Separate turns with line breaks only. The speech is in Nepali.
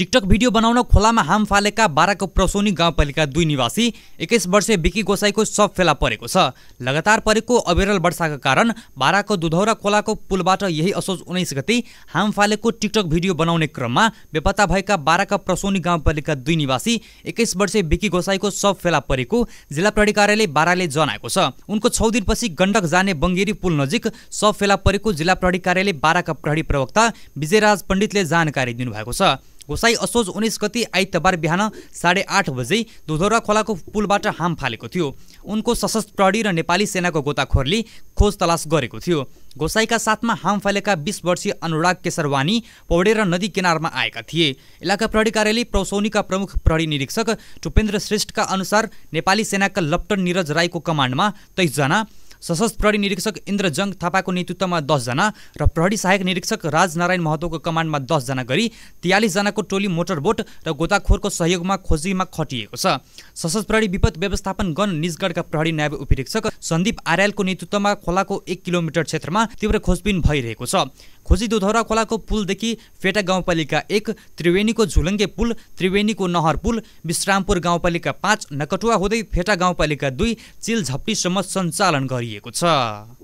टिकटक भिडियो बनाउन खोलामा हाम फालेका बाराको प्रसोनी गाउँपालिका 2 निवासी 21 वर्षीय विकी गोसाईको शव फेला परेको छ। लगातार परेको अविरल वर्षाका कारण बाराको दुधौरा खोलाको पुलबाट यही असोज 19 गते हाम फालेको टिकटक भिडियो बनाउने क्रममा बेपत्ता भएका बाराका प्रसोनी गाउँपालिका 2 निवासी 21 वर्षीय विकी गोसाईको शव फेला परेको जिल्ला प्रहरी कार्यालय बाराले जनाएको छ। उनको 6 दिनपछि गण्डक जाने बङ्गेरी पुल नजिक शव फेला परेको जिल्ला प्रहरी कार्यालय बाराका प्रहरी प्रवक्ता विजयराज पण्डितले जानकारी दिनुभएको छ। गोसाई असोज 19 गति आइतबार बिहान 8:30 बजे दुधौरा खोलाको पुलबाट हाम फालेको थियो। उनको सशस्त्र प्रहरी र नेपाली सेनाको गोताखोरले खोज तलास गरेको थियो। गोसाईका साथमा हाम फालेका 20 वर्षीय अनुराग केसरवानी पौडेर नदी किनारमा आएका थिए। इलाका प्रहरी कार्यालय प्रसौनीका प्रमुख प्रहरी निरीक्षक टुपेन्द्र श्रेष्ठका अनुसार नेपाली सेनाका लेफ्टनन्ट निरज राईको कमान्डमा 23 जना, सशस्त्र प्रहरी निरीक्षक इन्द्रजङ थापाको नेतृत्वमा 10 जना र प्रहरी सहायक निरीक्षक राजनारायण महतोको कमान्डमा 10 जना गरी 43 जनाको टोली मोटरबोट र गोताखोरको सहयोगमा खोजीमा खटिएको छ। सशस्त्र प्रहरी विपद व्यवस्थापन गण निजगढका प्रहरी नायब उपरीक्षक सन्दीप आर्यालको नेतृत्वमा खोलाको 1 किलोमिटर क्षेत्रमा तीव्र खोजबिन भइरहेको छ। खोजी दुधौरा खोलाको पुलदेखि फेटा गाउँपालिका 1, त्रिवेणीको झुलङ्गे पुल, त्रिवेणीको नहर पुल, विश्रामपुर गाउँपालिका 5, नकटुवा हुँदै फेटा गाउँपालिका 2, चिल झप्टीसम्म सञ्चालन गरिएको छ।